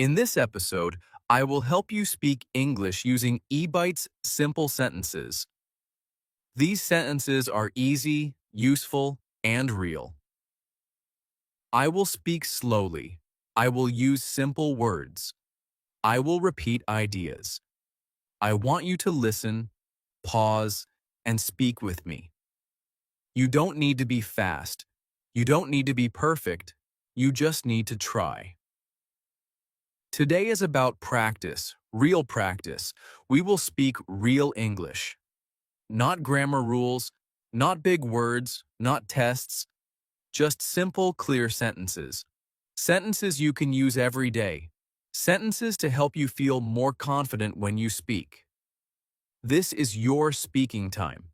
In this episode, I will help you speak English using eByte's simple sentences. These sentences are easy, useful, and real. I will speak slowly. I will use simple words. I will repeat ideas. I want you to listen, pause, and speak with me. You don't need to be fast. You don't need to be perfect. You just need to try. Today is about practice, real practice. We will speak real English. Not grammar rules, not big words, not tests, just simple, clear sentences. Sentences you can use every day. Sentences to help you feel more confident when you speak. This is your speaking time.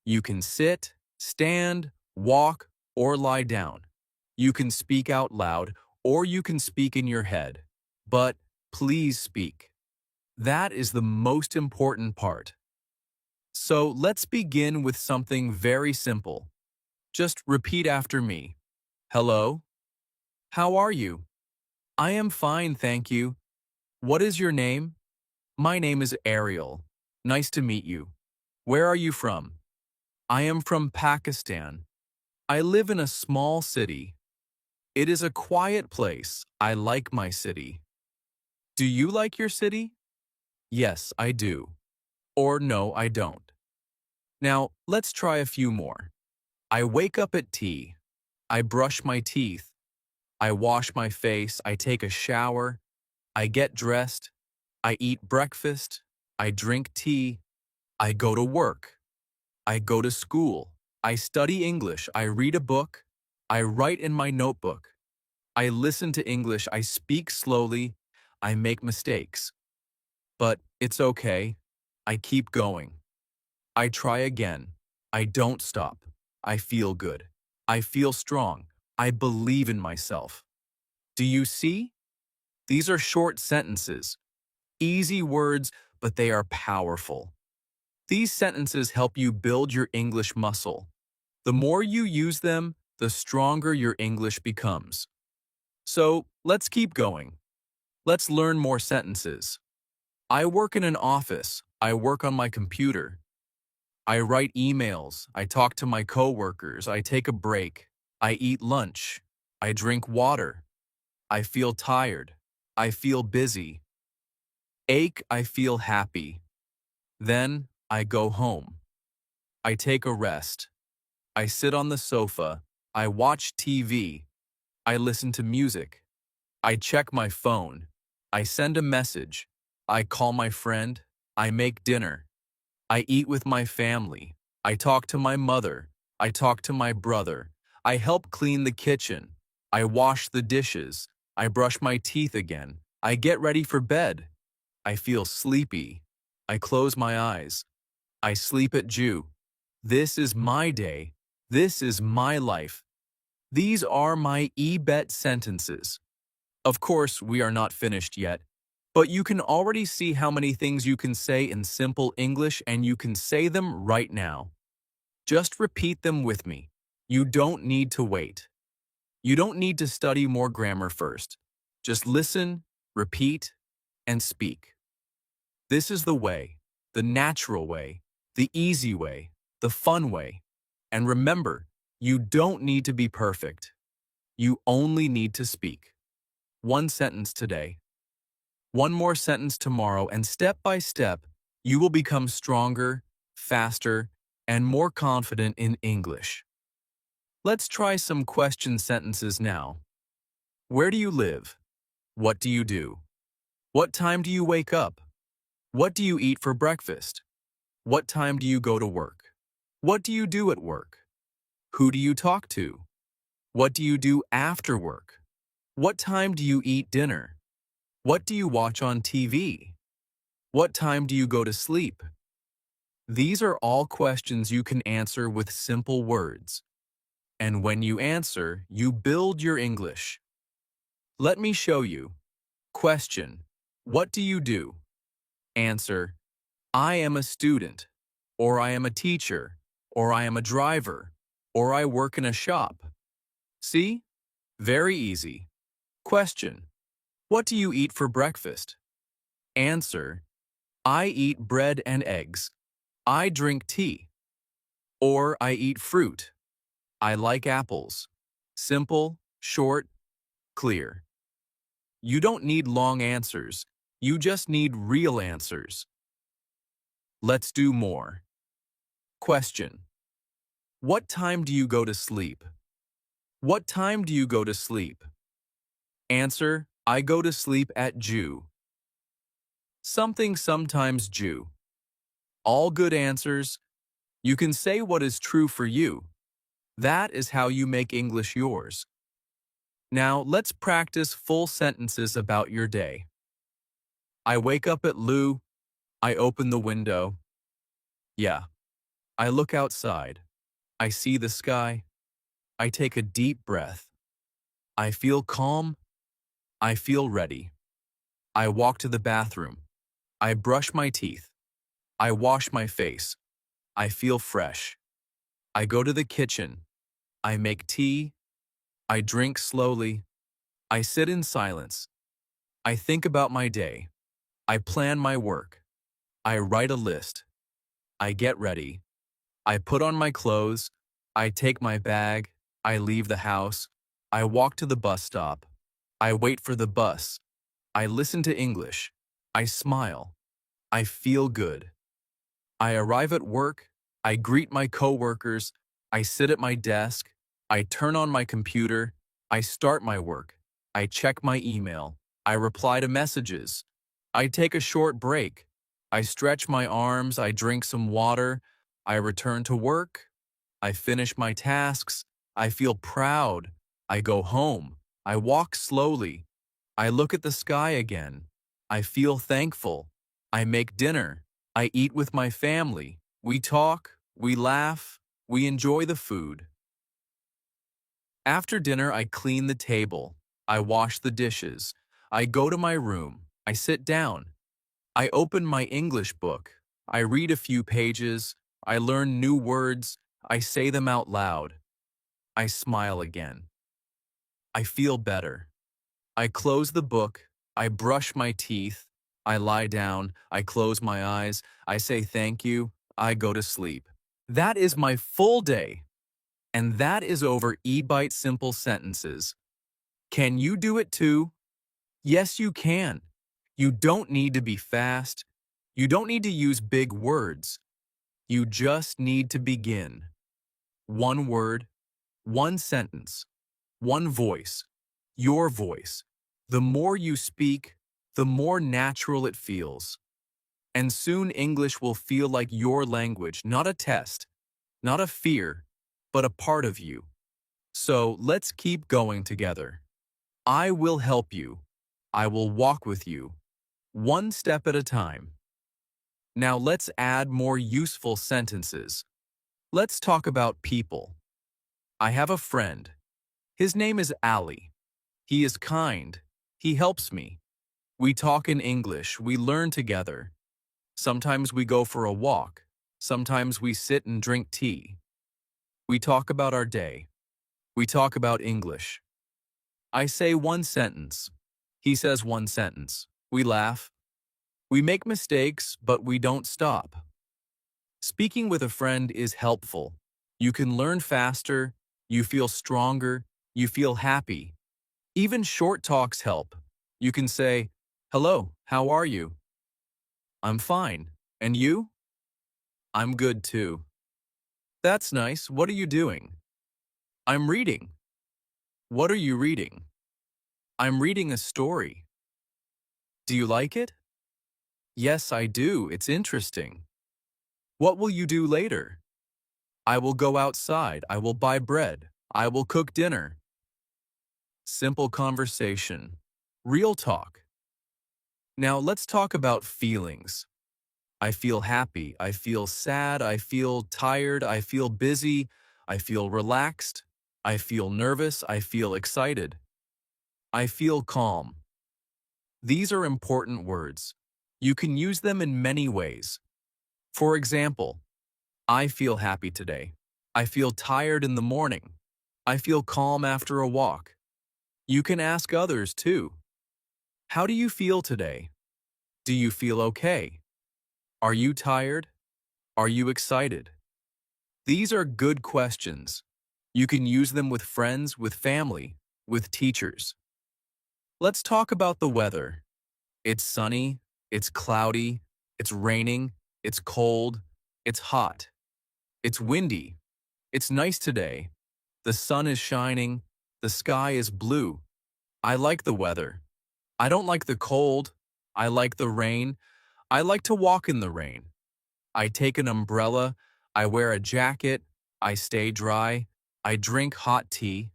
You can sit, stand, walk, or lie down. You can speak out loud, or you can speak in your head. But please speak. That is the most important part. So let's begin with something very simple. Just repeat after me. Hello? How are you? I am fine, thank you. What is your name? My name is Ariel. Nice to meet you. Where are you from? I am from Pakistan. I live in a small city. It is a quiet place. I like my city. Do you like your city? Yes, I do. Or no, I don't. Now, let's try a few more. I wake up at tea. I brush my teeth. I wash my face. I take a shower. I get dressed. I eat breakfast. I drink tea. I go to work. I go to school. I study English. I read a book. I write in my notebook. I listen to English. I speak slowly. I make mistakes. But it's okay. I keep going. I try again. I don't stop. I feel good. I feel strong. I believe in myself. Do you see? These are short sentences. Easy words, but they are powerful. These sentences help you build your English muscle. The more you use them, the stronger your English becomes. So, let's keep going. Let's learn more sentences. I work in an office. I work on my computer. I write emails. I talk to my coworkers. I take a break. I eat lunch. I drink water. I feel tired. I feel busy. Ache, I feel happy. Then, I go home. I take a rest. I sit on the sofa. I watch TV. I listen to music. I check my phone. I send a message. I call my friend. I make dinner. I eat with my family. I talk to my mother. I talk to my brother. I help clean the kitchen. I wash the dishes. I brush my teeth again. I get ready for bed. I feel sleepy. I close my eyes. I sleep at Jew. This is my day. This is my life. These are my e-bet sentences. Of course, we are not finished yet, but you can already see how many things you can say in simple English, and you can say them right now. Just repeat them with me. You don't need to wait. You don't need to study more grammar first. Just listen, repeat, and speak. This is the way, the natural way, the easy way, the fun way. And remember, you don't need to be perfect. You only need to speak. One sentence today. One more sentence tomorrow, and step by step, you will become stronger, faster, and more confident in English. Let's try some question sentences now. Where do you live? What do you do? What time do you wake up? What do you eat for breakfast? What time do you go to work? What do you do at work? Who do you talk to? What do you do after work? What time do you eat dinner? What do you watch on TV? What time do you go to sleep? These are all questions you can answer with simple words. And when you answer, you build your English. Let me show you. Question: what do you do? Answer: I am a student, or I am a teacher, or I am a driver, or I work in a shop. See? Very easy. Question: What do you eat for breakfast? Answer, I eat bread and eggs. I drink tea. Or I eat fruit. I like apples. Simple, short, clear. You don't need long answers. You just need real answers. Let's do more. Question. What time do you go to sleep? What time do you go to sleep? Answer, I go to sleep at Jew. Something sometimes Jew. All good answers. You can say what is true for you. That is how you make English yours. Now let's practice full sentences about your day. I wake up at Lou. I open the window. Yeah. I look outside. I see the sky. I take a deep breath. I feel calm. I feel ready. I walk to the bathroom. I brush my teeth. I wash my face. I feel fresh. I go to the kitchen. I make tea. I drink slowly. I sit in silence. I think about my day. I plan my work. I write a list. I get ready. I put on my clothes. I take my bag. I leave the house. I walk to the bus stop. I wait for the bus. I listen to English. I smile. I feel good. I arrive at work. I greet my coworkers. I sit at my desk. I turn on my computer. I start my work. I check my email. I reply to messages. I take a short break. I stretch my arms. I drink some water. I return to work. I finish my tasks. I feel proud. I go home. I walk slowly. I look at the sky again. I feel thankful. I make dinner. I eat with my family. We talk. We laugh. We enjoy the food. After dinner, I clean the table. I wash the dishes. I go to my room. I sit down. I open my English book. I read a few pages. I learn new words. I say them out loud. I smile again. I feel better. I close the book. I brush my teeth. I lie down. I close my eyes. I say thank you. I go to sleep. That is my full day. And that is over eBite Simple Sentences. Can you do it too? Yes, you can. You don't need to be fast. You don't need to use big words. You just need to begin. One word, one sentence, one voice, your voice. The more you speak, the more natural it feels. And soon English will feel like your language, not a test, not a fear, but a part of you. So let's keep going together. I will help you. I will walk with you, one step at a time. Now let's add more useful sentences. Let's talk about people. I have a friend. His name is Ali. He is kind. He helps me. We talk in English. We learn together. Sometimes we go for a walk. Sometimes we sit and drink tea. We talk about our day. We talk about English. I say one sentence. He says one sentence. We laugh. We make mistakes, but we don't stop. Speaking with a friend is helpful. You can learn faster, you feel stronger, you feel happy. Even short talks help. You can say, "Hello, how are you?" "I'm fine. And you?" "I'm good too." "That's nice. What are you doing?" "I'm reading." "What are you reading?" "I'm reading a story." "Do you like it?" "Yes, I do. It's interesting." "What will you do later?" "I will go outside. I will buy bread. I will cook dinner." Simple conversation. Real talk. Now let's talk about feelings. I feel happy. I feel sad. I feel tired. I feel busy. I feel relaxed. I feel nervous. I feel excited. I feel calm. These are important words. You can use them in many ways. For example, I feel happy today. I feel tired in the morning. I feel calm after a walk. You can ask others too. How do you feel today? Do you feel okay? Are you tired? Are you excited? These are good questions. You can use them with friends, with family, with teachers. Let's talk about the weather. It's sunny, it's cloudy, it's raining, it's cold, it's hot, it's windy, it's nice today. The sun is shining, the sky is blue. I like the weather. I don't like the cold. I like the rain. I like to walk in the rain. I take an umbrella. I wear a jacket. I stay dry. I drink hot tea.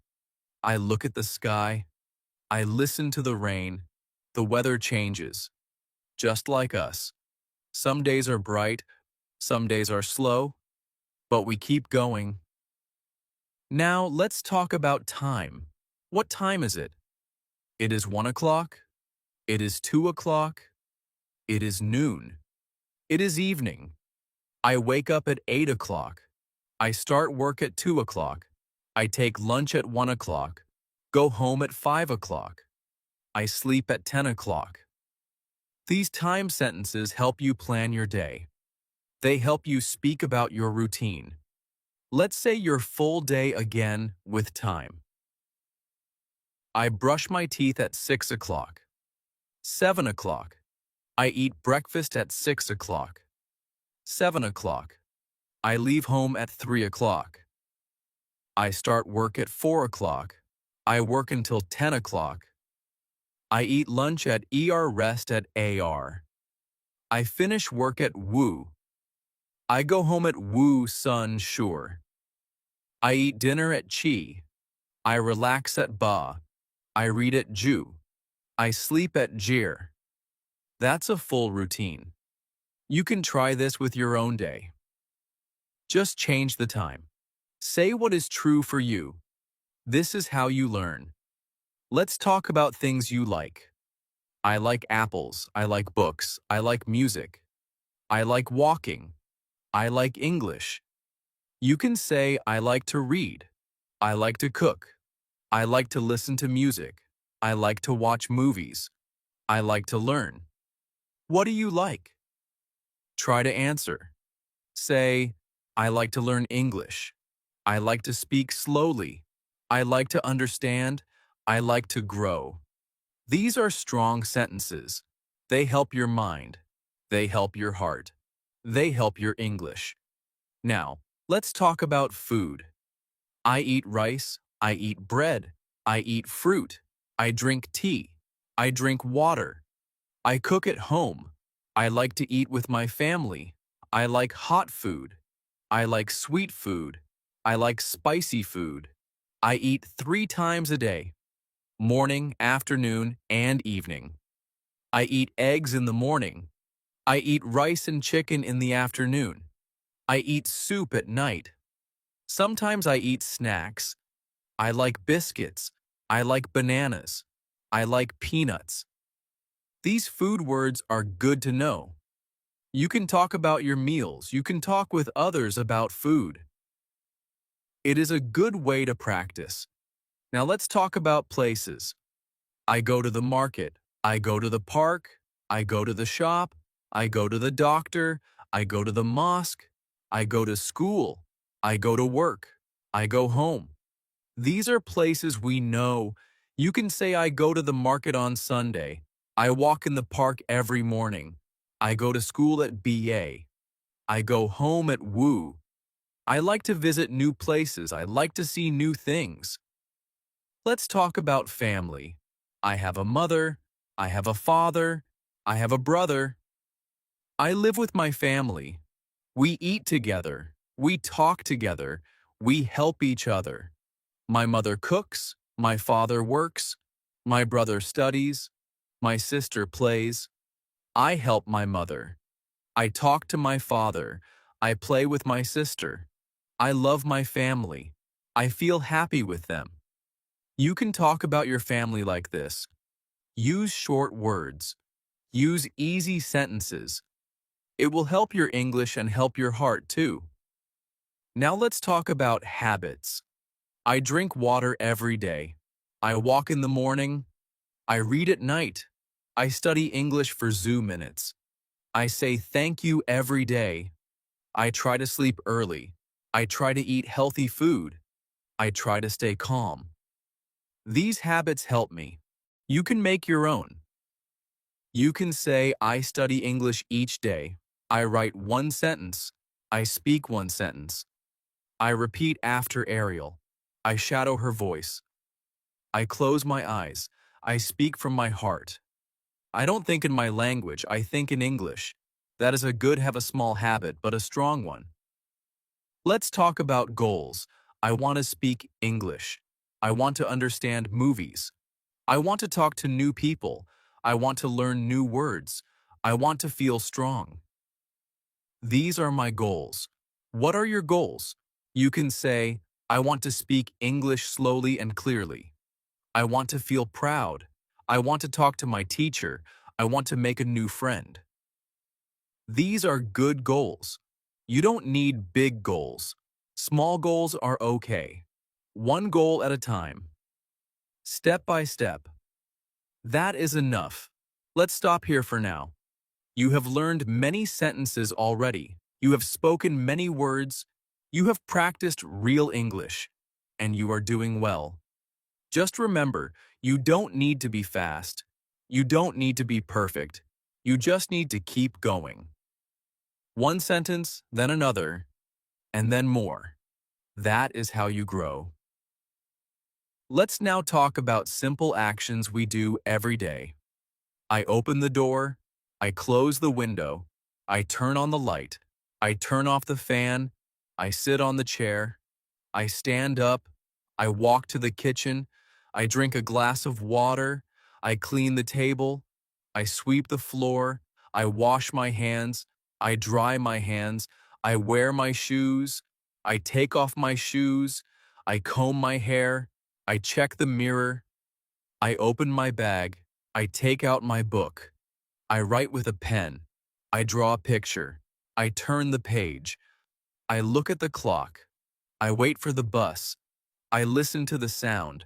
I look at the sky. I listen to the rain. The weather changes, just like us. Some days are bright, some days are slow, but we keep going. Now let's talk about time. What time is it? It is 1 o'clock. It is 2 o'clock. It is noon. It is evening. I wake up at 8 o'clock. I start work at 2 o'clock. I take lunch at 1 o'clock. Go home at 5 o'clock. I sleep at 10 o'clock. These time sentences help you plan your day. They help you speak about your routine. Let's say your full day again with time. I brush my teeth at 6 o'clock. 7 o'clock. I eat breakfast at 6 o'clock. 7 o'clock. I leave home at 3 o'clock. I start work at 4 o'clock. I work until 10 o'clock. I eat lunch at rest at AR. I finish work at woo. I go home at woo sun sure. I eat dinner at chi. I relax at ba. I read at ju. I sleep at jir. That's a full routine. You can try this with your own day. Just change the time. Say what is true for you. This is how you learn. Let's talk about things you like. I like apples. I like books. I like music. I like walking. I like English. You can say, I like to read. I like to cook. I like to listen to music. I like to watch movies. I like to learn. What do you like? Try to answer. Say, I like to learn English. I like to speak slowly. I like to understand. I like to grow. These are strong sentences. They help your mind. They help your heart. They help your English. Now, let's talk about food. I eat rice. I eat bread. I eat fruit. I drink tea. I drink water. I cook at home. I like to eat with my family. I like hot food. I like sweet food. I like spicy food. I eat 3 times a day: morning, afternoon, and evening. I eat eggs in the morning. I eat rice and chicken in the afternoon. I eat soup at night. Sometimes I eat snacks. I like biscuits. I like bananas. I like peanuts. These food words are good to know. You can talk about your meals. You can talk with others about food. It is a good way to practice. Now let's talk about places. I go to the market. I go to the park. I go to the shop. I go to the doctor. I go to the mosque. I go to school. I go to work. I go home. These are places we know. You can say, I go to the market on Sunday. I walk in the park every morning. I go to school at BA. I go home at Woo. I like to visit new places. I like to see new things. Let's talk about family. I have a mother. I have a father. I have a brother. I live with my family. We eat together. We talk together. We help each other. My mother cooks. My father works. My brother studies. My sister plays. I help my mother. I talk to my father. I play with my sister. I love my family. I feel happy with them. You can talk about your family like this. Use short words. Use easy sentences. It will help your English and help your heart too. Now let's talk about habits. I drink water every day. I walk in the morning. I read at night. I study English for Zoo minutes. I say thank you every day. I try to sleep early. I try to eat healthy food. I try to stay calm. These habits help me. You can make your own. You can say, I study English each day. I write one sentence. I speak one sentence. I repeat after Ariel. I shadow her voice. I close my eyes. I speak from my heart. I don't think in my language, I think in English. That is a good have a small habit, but a strong one. Let's talk about goals. I want to speak English. I want to understand movies. I want to talk to new people. I want to learn new words. I want to feel strong. These are my goals. What are your goals? You can say, I want to speak English slowly and clearly. I want to feel proud. I want to talk to my teacher. I want to make a new friend. These are good goals. You don't need big goals. Small goals are okay. One goal at a time. Step by step. That is enough. Let's stop here for now. You have learned many sentences already. You have spoken many words. You have practiced real English. And you are doing well. Just remember, you don't need to be fast. You don't need to be perfect. You just need to keep going. One sentence, then another, and then more. That is how you grow. Let's now talk about simple actions we do every day. I open the door, I close the window, I turn on the light, I turn off the fan, I sit on the chair, I stand up, I walk to the kitchen, I drink a glass of water, I clean the table, I sweep the floor, I wash my hands, I dry my hands, I wear my shoes, I take off my shoes, I comb my hair, I check the mirror, I open my bag, I take out my book, I write with a pen, I draw a picture, I turn the page, I look at the clock, I wait for the bus, I listen to the sound,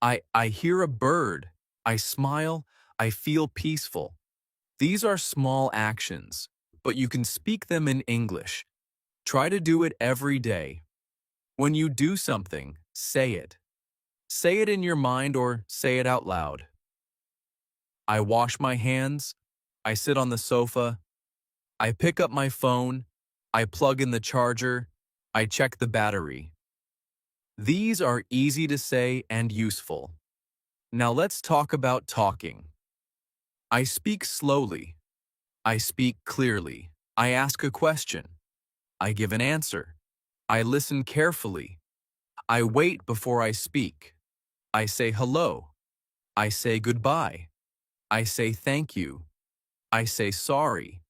I hear a bird, I smile, I feel peaceful. These are small actions, but you can speak them in English. Try to do it every day. When you do something, say it. Say it in your mind or say it out loud. I wash my hands. I sit on the sofa. I pick up my phone. I plug in the charger. I check the battery. These are easy to say and useful. Now let's talk about talking. I speak slowly. I speak clearly. I ask a question. I give an answer. I listen carefully. I wait before I speak. I say hello. I say goodbye. I say thank you. I say sorry.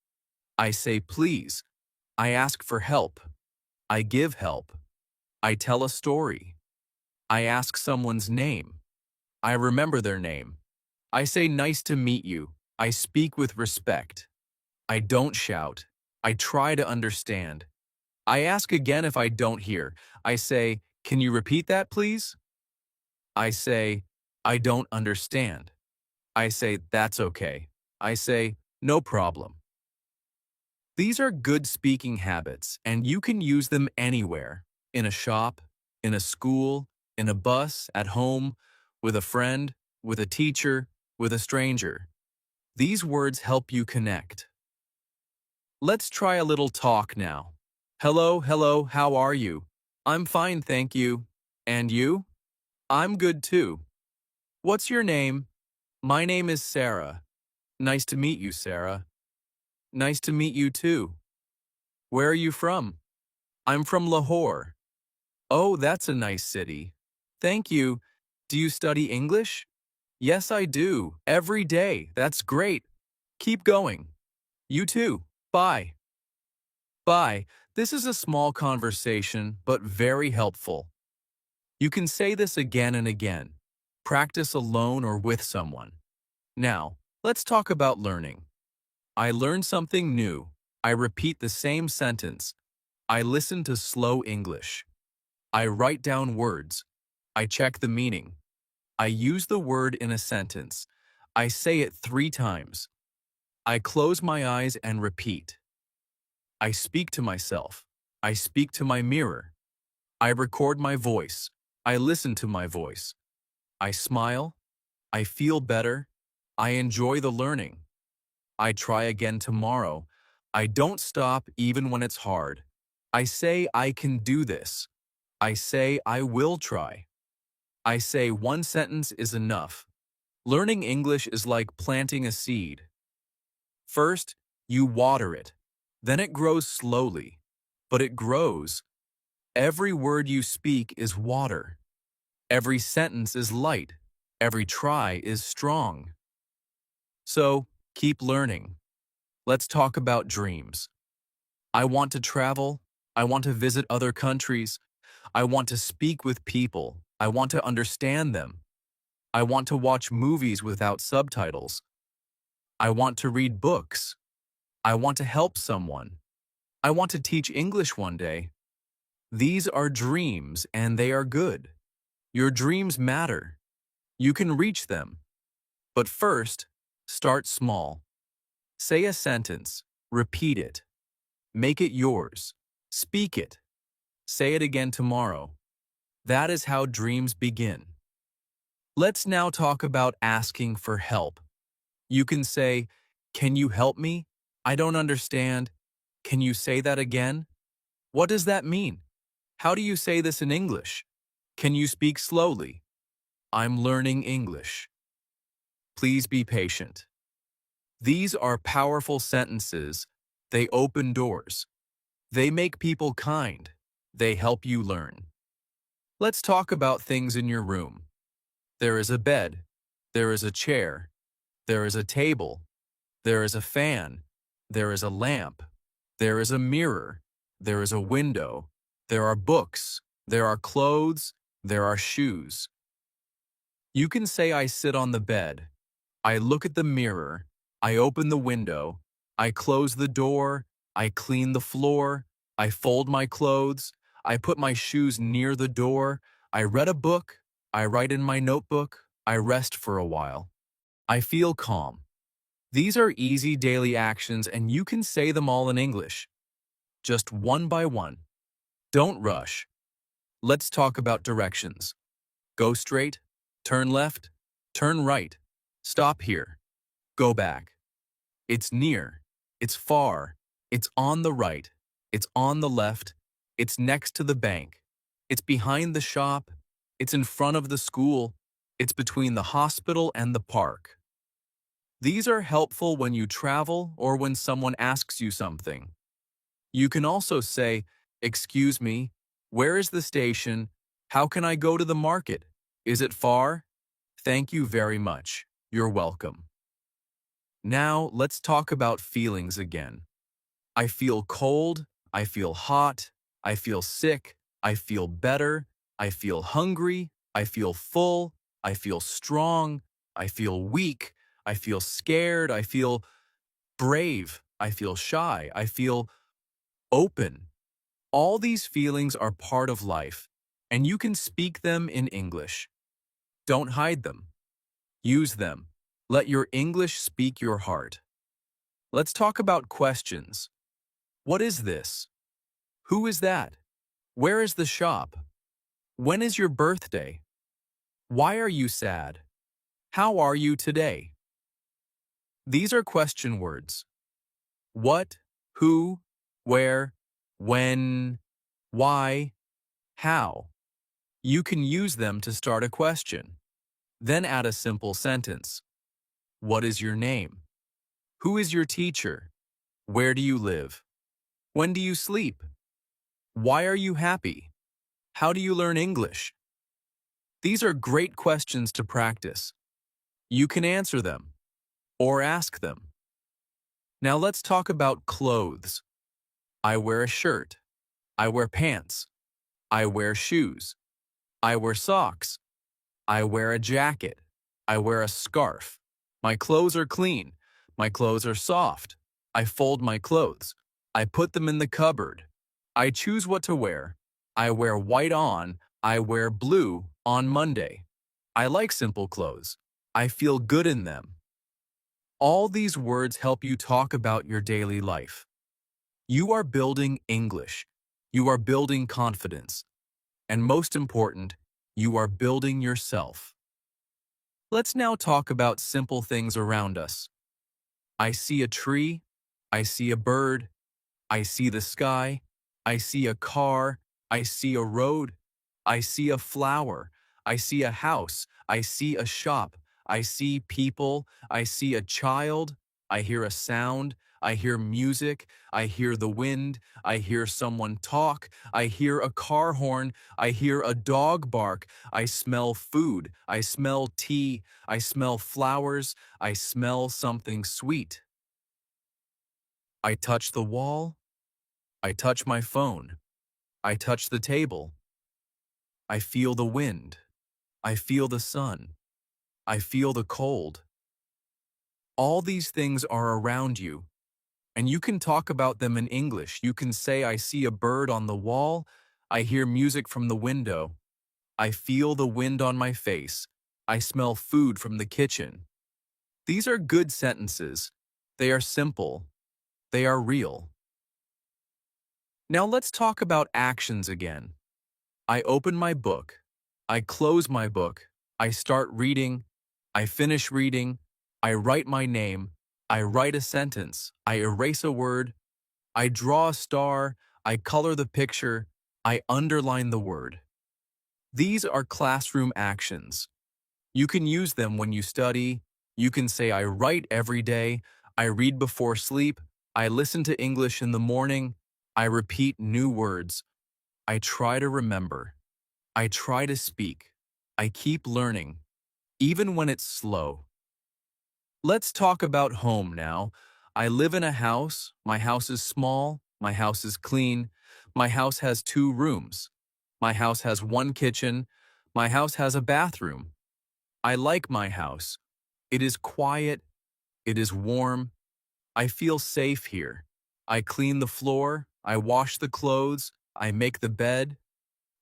I say please. I ask for help. I give help. I tell a story. I ask someone's name. I remember their name. I say nice to meet you. I speak with respect. I don't shout. I try to understand. I ask again if I don't hear. I say, can you repeat that, please? I say, I don't understand. I say, that's okay. I say, no problem. These are good speaking habits, and you can use them anywhere. In a shop, in a school, in a bus, at home, with a friend, with a teacher, with a stranger. These words help you connect. Let's try a little talk now. Hello, hello, how are you? I'm fine, thank you. And you? I'm good too. What's your name? My name is Sarah. Nice to meet you, Sarah. Nice to meet you too. Where are you from? I'm from Lahore. Oh, that's a nice city. Thank you. Do you study English? Yes, I do. Every day. That's great. Keep going. You too. Bye. Bye. This is a small conversation, but very helpful. You can say this again and again. Practice alone or with someone. Now, let's talk about learning. I learn something new. I repeat the same sentence. I listen to slow English. I write down words. I check the meaning. I use the word in a sentence. I say it 3 times. I close my eyes and repeat. I speak to myself. I speak to my mirror. I record my voice. I listen to my voice. I smile. I feel better. I enjoy the learning. I try again tomorrow. I don't stop even when it's hard. I say I can do this. I say I will try. I say one sentence is enough. Learning English is like planting a seed. First, you water it. Then it grows slowly. But it grows. Every word you speak is water. Every sentence is light. Every try is strong. So, keep learning. Let's talk about dreams. I want to travel. I want to visit other countries. I want to speak with people. I want to understand them. I want to watch movies without subtitles. I want to read books. I want to help someone. I want to teach English one day. These are dreams and they are good. Your dreams matter. You can reach them. But first, start small. Say a sentence. Repeat it. Make it yours. Speak it. Say it again tomorrow. That is how dreams begin. Let's now talk about asking for help. You can say, "Can you help me? I don't understand. Can you say that again? What does that mean? How do you say this in English? Can you speak slowly? I'm learning English." Please be patient. These are powerful sentences. They open doors. They make people kind. They help you learn. Let's talk about things in your room. There is a bed. There is a chair. There is a table. There is a fan. There is a lamp. There is a mirror. There is a window. There are books. There are clothes. There are shoes. You can say I sit on the bed. I look at the mirror. I open the window. I close the door. I clean the floor. I fold my clothes. I put my shoes near the door. I read a book. I write in my notebook. I rest for a while. I feel calm. These are easy daily actions and you can say them all in English. Just one by one. Don't rush. Let's talk about directions. Go straight, turn left, turn right, stop here, go back. It's near, it's far, it's on the right, it's on the left, it's next to the bank, it's behind the shop, it's in front of the school, it's between the hospital and the park. These are helpful when you travel or when someone asks you something. You can also say, "Excuse me, where is the station? How can I go to the market? Is it far? Thank you very much. You're welcome." Now, let's talk about feelings again. I feel cold. I feel hot. I feel sick. I feel better. I feel hungry. I feel full. I feel strong. I feel weak. I feel scared. I feel brave. I feel shy. I feel open. All these feelings are part of life, and you can speak them in English. Don't hide them. Use them. Let your English speak your heart. Let's talk about questions. What is this? Who is that? Where is the shop? When is your birthday? Why are you sad? How are you today? These are question words. What, who, where, when, why, how. You can use them to start a question. Then add a simple sentence. What is your name? Who is your teacher? Where do you live? When do you sleep? Why are you happy? How do you learn English? These are great questions to practice. You can answer them or ask them. Now let's talk about clothes. I wear a shirt. I wear pants. I wear shoes. I wear socks. I wear a jacket. I wear a scarf. My clothes are clean. My clothes are soft. I fold my clothes. I put them in the cupboard. I choose what to wear. I wear white on. I wear blue on Monday. I like simple clothes. I feel good in them. All these words help you talk about your daily life. You are building English. You are building confidence. And most important, you are building yourself. Let's now talk about simple things around us. I see a tree. I see a bird. I see the sky. I see a car. I see a road. I see a flower. I see a house. I see a shop. I see people. I see a child. I hear a sound. I hear music. I hear the wind. I hear someone talk. I hear a car horn. I hear a dog bark. I smell food. I smell tea. I smell flowers. I smell something sweet. I touch the wall. I touch my phone. I touch the table. I feel the wind. I feel the sun. I feel the cold. All these things are around you, and you can talk about them in English. You can say, I see a bird on the wall. I hear music from the window. I feel the wind on my face. I smell food from the kitchen. These are good sentences. They are simple. They are real. Now let's talk about actions again. I open my book. I close my book. I start reading. I finish reading. I write my name. I write a sentence. I erase a word. I draw a star. I color the picture. I underline the word. These are classroom actions. You can use them when you study. You can say, I write every day. I read before sleep. I listen to English in the morning. I repeat new words. I try to remember. I try to speak. I keep learning, even when it's slow. Let's talk about home now. I live in a house. My house is small. My house is clean. My house has 2 rooms. My house has 1 kitchen. My house has a bathroom. I like my house. It is quiet. It is warm. I feel safe here. I clean the floor. I wash the clothes. I make the bed.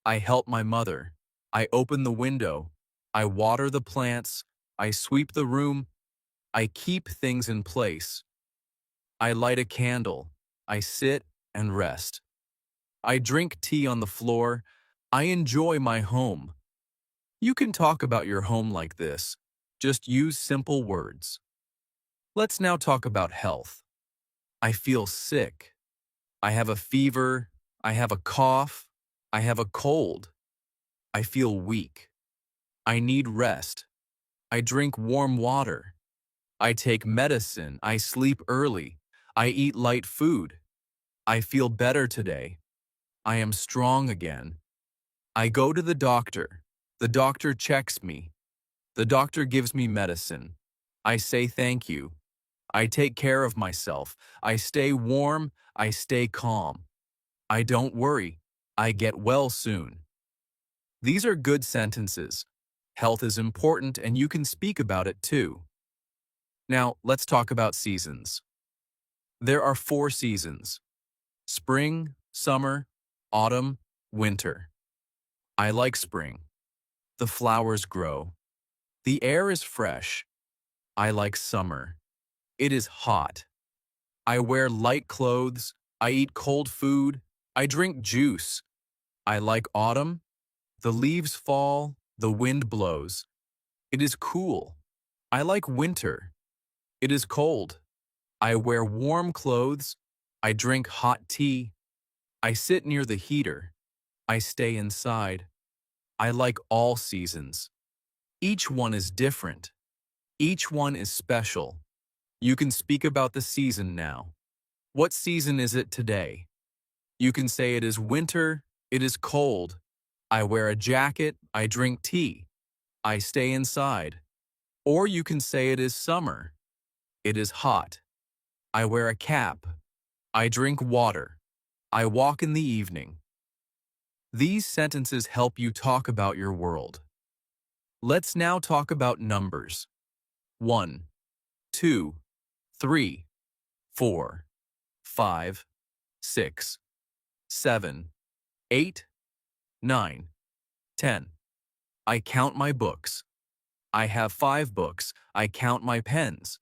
I help my mother. I open the window. I water the plants. I sweep the room. I keep things in place. I light a candle. I sit and rest. I drink tea on the floor. I enjoy my home. You can talk about your home like this. Just use simple words. Let's now talk about health. I feel sick. I have a fever. I have a cough. I have a cold. I feel weak. I need rest. I drink warm water. I take medicine. I sleep early. I eat light food. I feel better today. I am strong again. I go to the doctor. The doctor checks me. The doctor gives me medicine. I say thank you. I take care of myself. I stay warm. I stay calm. I don't worry. I get well soon. These are good sentences. Health is important and you can speak about it too. Now, let's talk about seasons. There are 4 seasons: spring, summer, autumn, winter. I like spring. The flowers grow. The air is fresh. I like summer. It is hot. I wear light clothes. I eat cold food. I drink juice. I like autumn. The leaves fall. The wind blows. It is cool. I like winter. It is cold. I wear warm clothes. I drink hot tea. I sit near the heater. I stay inside. I like all seasons. Each one is different. Each one is special. You can speak about the season now. What season is it today? You can say it is winter. It is cold. I wear a jacket. I drink tea. I stay inside. Or you can say it is summer. It is hot. I wear a cap. I drink water. I walk in the evening. These sentences help you talk about your world. Let's now talk about numbers. 1, 2, 3, 4, 5, 6, 7, 8, 9, 10. I count my books. I have 5 books. I count my pens.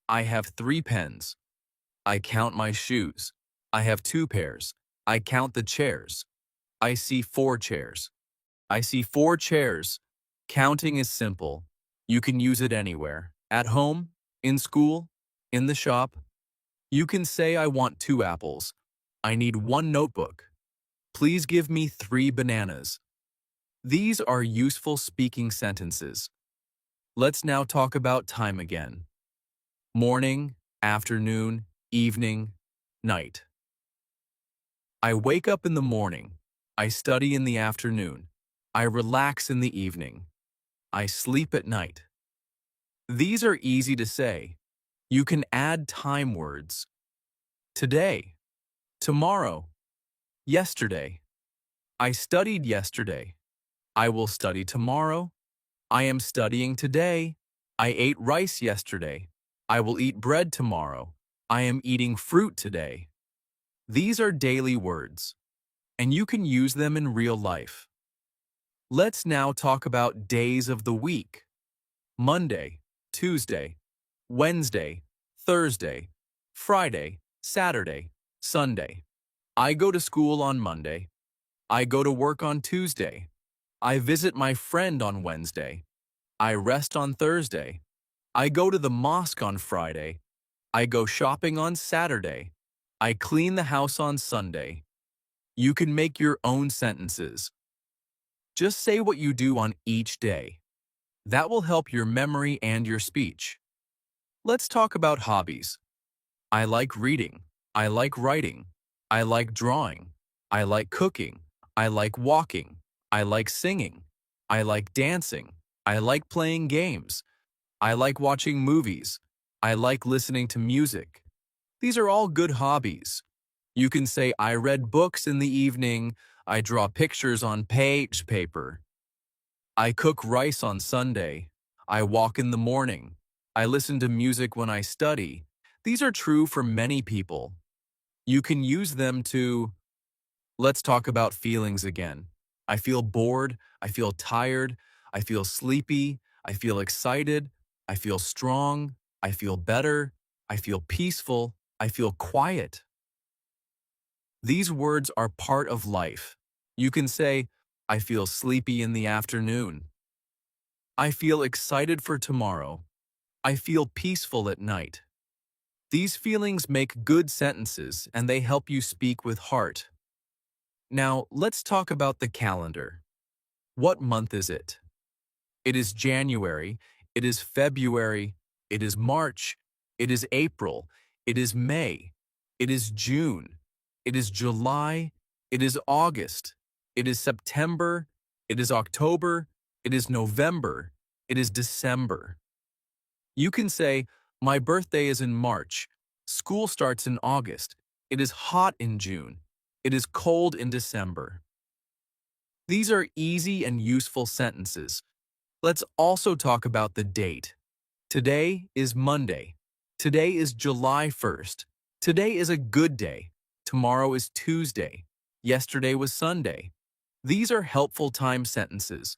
I have 3 pens. I count my shoes. I have 2 pairs. I count the chairs. I see 4 chairs. I see 4 chairs. Counting is simple. You can use it anywhere. At home, in school, in the shop. You can say I want 2 apples. I need 1 notebook. Please give me 3 bananas. These are useful speaking sentences. Let's now talk about time again. Morning, afternoon, evening, night. I wake up in the morning. I study in the afternoon. I relax in the evening. I sleep at night. These are easy to say. You can add time words. Today, tomorrow, yesterday. I studied yesterday. I will study tomorrow. I am studying today. I ate rice yesterday. I will eat bread tomorrow. I am eating fruit today. These are daily words, and you can use them in real life. Let's now talk about days of the week. Monday, Tuesday, Wednesday, Thursday, Friday, Saturday, Sunday. I go to school on Monday. I go to work on Tuesday. I visit my friend on Wednesday. I rest on Thursday. I go to the mosque on Friday. I go shopping on Saturday. I clean the house on Sunday. You can make your own sentences. Just say what you do on each day. That will help your memory and your speech. Let's talk about hobbies. I like reading. I like writing. I like drawing. I like cooking. I like walking. I like singing. I like dancing. I like playing games. I like watching movies. I like listening to music. These are all good hobbies. You can say, I read books in the evening. I draw pictures on page paper. I cook rice on Sunday. I walk in the morning. I listen to music when I study. These are true for many people. You can use them to... Let's talk about feelings again. I feel bored. I feel tired. I feel sleepy. I feel excited. I feel strong. I feel better. I feel peaceful. I feel quiet. These words are part of life. You can say, I feel sleepy in the afternoon. I feel excited for tomorrow. I feel peaceful at night. These feelings make good sentences and they help you speak with heart. Now, let's talk about the calendar. What month is it? It is January. It is February. It is March. It is April. It is May. It is June. It is July. It is August. It is September. It is October. It is November. It is December. You can say, my birthday is in March. School starts in August. It is hot in June. It is cold in December. These are easy and useful sentences. Let's also talk about the date. Today is Monday. Today is July 1st. Today is a good day. Tomorrow is Tuesday. Yesterday was Sunday. These are helpful time sentences.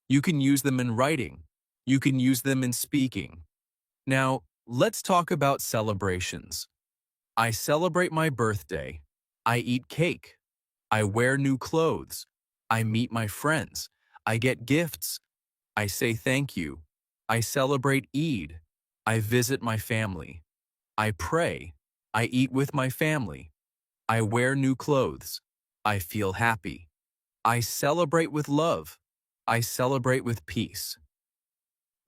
You can use them in writing. You can use them in speaking. Now, let's talk about celebrations. I celebrate my birthday. I eat cake. I wear new clothes. I meet my friends. I get gifts. I say thank you. I celebrate Eid. I visit my family. I pray. I eat with my family. I wear new clothes. I feel happy. I celebrate with love. I celebrate with peace.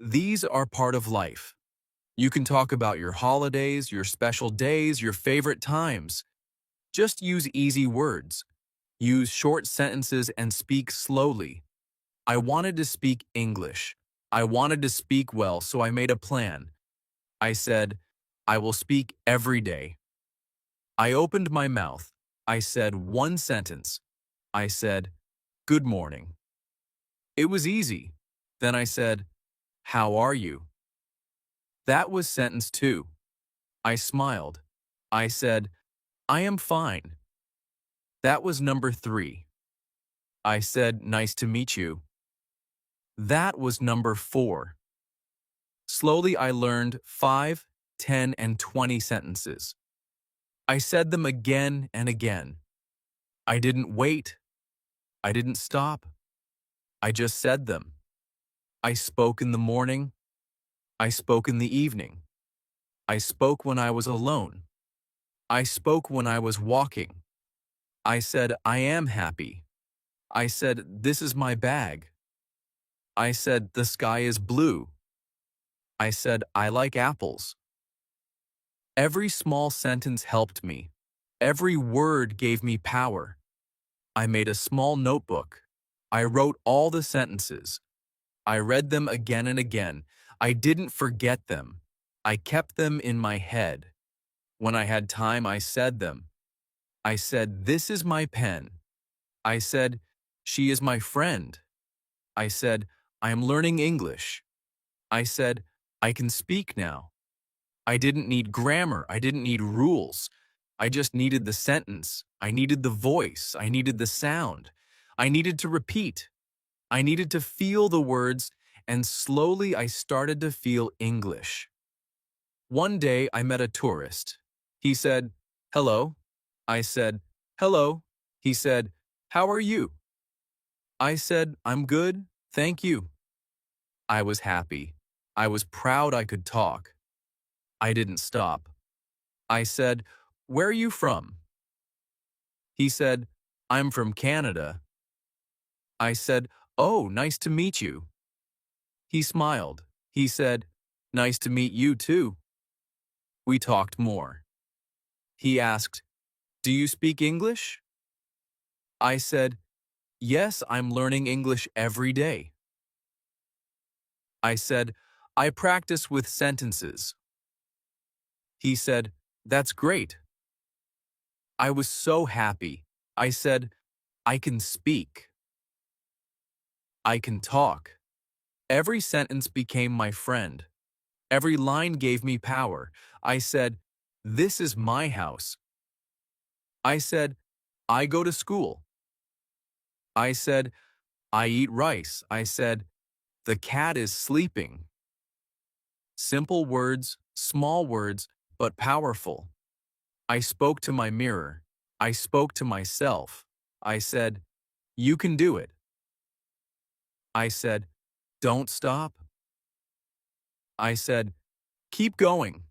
These are part of life. You can talk about your holidays, your special days, your favorite times. Just use easy words. Use short sentences and speak slowly. I wanted to speak English. I wanted to speak well, so I made a plan. I said, I will speak every day. I opened my mouth. I said one sentence. I said, good morning. It was easy. Then I said, how are you? That was sentence 2. I smiled. I said, I am fine. That was number 3. I said, nice to meet you. That was number 4. Slowly I learned 5, 10, and 20 sentences. I said them again and again. I didn't wait. I didn't stop. I just said them. I spoke in the morning. I spoke in the evening. I spoke when I was alone. I spoke when I was walking. I said, I am happy. I said, this is my bag. I said, the sky is blue. I said, I like apples. Every small sentence helped me. Every word gave me power. I made a small notebook. I wrote all the sentences. I read them again and again. I didn't forget them. I kept them in my head. When I had time, I said them. I said, this is my pen. I said, she is my friend. I said, I am learning English. I said, I can speak now. I didn't need grammar. I didn't need rules. I just needed the sentence. I needed the voice. I needed the sound. I needed to repeat. I needed to feel the words, and slowly I started to feel English. One day I met a tourist. He said, hello. I said, hello. He said, how are you? I said, I'm good, thank you. I was happy. I was proud I could talk. I didn't stop. I said, where are you from? He said, I'm from Canada. I said, oh, nice to meet you. He smiled. He said, nice to meet you too. We talked more. He asked, do you speak English? I said, yes, I'm learning English every day. I said, I practice with sentences. He said, that's great. I was so happy. I said, I can speak. I can talk. Every sentence became my friend. Every line gave me power. I said, this is my house. I said, I go to school. I said, I eat rice. I said, the cat is sleeping. Simple words, small words, but powerful. I spoke to my mirror. I spoke to myself. I said, you can do it. I said, don't stop. I said, keep going.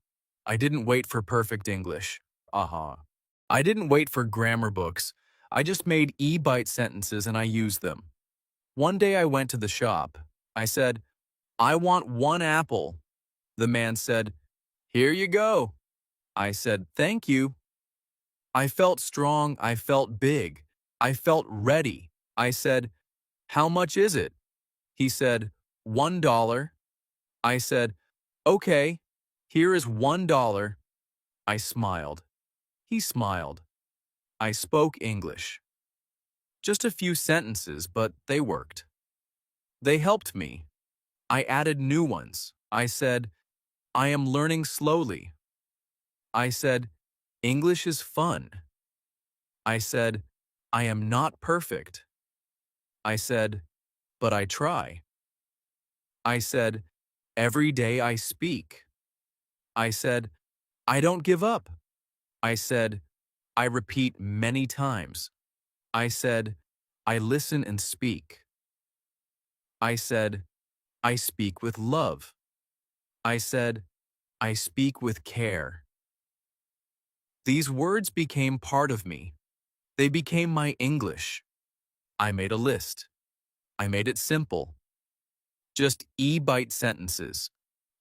I didn't wait for perfect English. I didn't wait for grammar books. I just made e-bite sentences and I used them. One day I went to the shop. I said, I want 1 apple. The man said, here you go. I said, thank you. I felt strong. I felt big. I felt ready. I said, how much is it? He said, $1. I said, okay, here is $1. I smiled. He smiled. I spoke English. Just a few sentences, but they worked. They helped me. I added new ones. I said, I am learning slowly. I said, English is fun. I said, I am not perfect. I said, but I try. I said, every day I speak. I said, I don't give up. I said, I repeat many times. I said, I listen and speak. I said, I speak with love. I said, I speak with care. These words became part of me. They became my English. I made a list. I made it simple. Just e-bite sentences.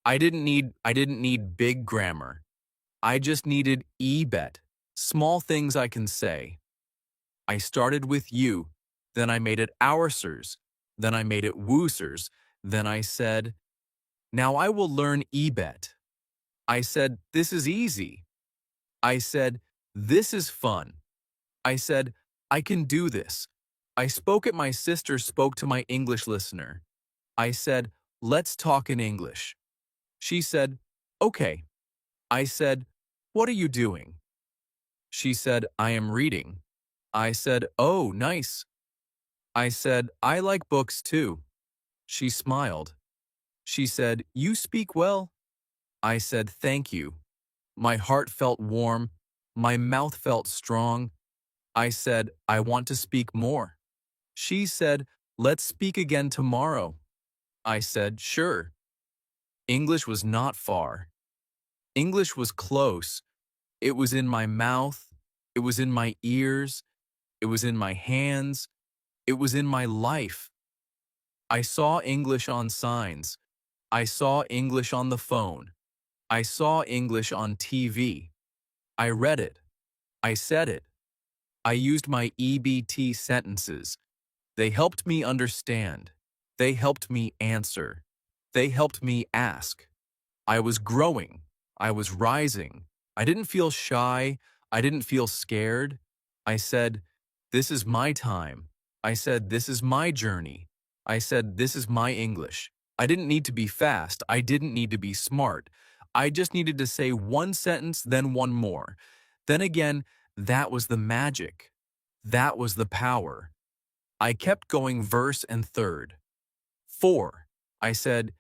I didn't need big grammar. I just needed e-bet, small things I can say. I started with you, then I made it oursers, then I made it woosers, then I said, now I will learn e-bet. I said, this is easy. I said, this is fun. I said, I can do this. I spoke at my sister spoke to my English listener. I said, let's talk in English. She said, okay. I said, what are you doing? She said, I am reading. I said, oh, nice. I said, I like books too. She smiled. She said, you speak well. I said, thank you. My heart felt warm. My mouth felt strong. I said, I want to speak more. She said, let's speak again tomorrow. I said, sure. English was not far. English was close. It was in my mouth. It was in my ears. It was in my hands. It was in my life. I saw English on signs. I saw English on the phone. I saw English on TV. I read it. I said it. I used my EBT sentences. They helped me understand. They helped me answer. They helped me ask. I was growing. I was rising. I didn't feel shy. I didn't feel scared. I said, this is my time. I said, this is my journey. I said, this is my English. I didn't need to be fast. I didn't need to be smart. I just needed to say one sentence, then one more. Then again, that was the magic. That was the power. I kept going verse and third. 4. I said,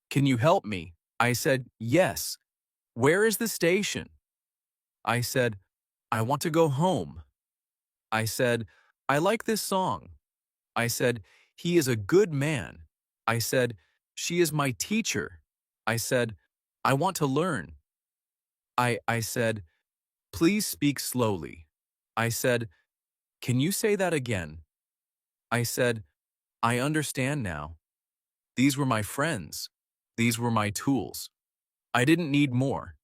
can you help me? I said, yes. Where is the station? I said, I want to go home. I said, I like this song. I said, he is a good man. I said, she is my teacher. I said, I want to learn. I said, please speak slowly. I said, can you say that again? I said, I understand now. These were my friends. These were my tools. I didn't need more.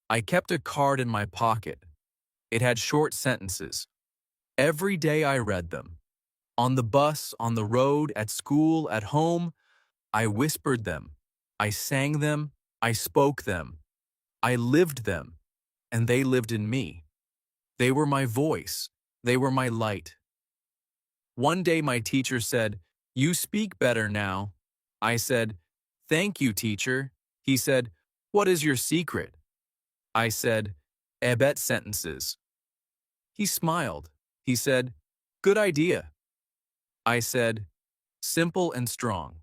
I kept a card in my pocket. It had short sentences. Every day I read them. On the bus, on the road, at school, at home, I whispered them. I sang them. I spoke them. I lived them, and they lived in me. They were my voice. They were my light. One day my teacher said, you speak better now. I said, thank you, teacher. He said, what is your secret? I said, ebet sentences. He smiled. He said, good idea. I said, simple and strong.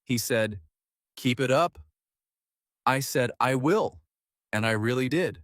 He said, keep it up. I said, I will. And I really did.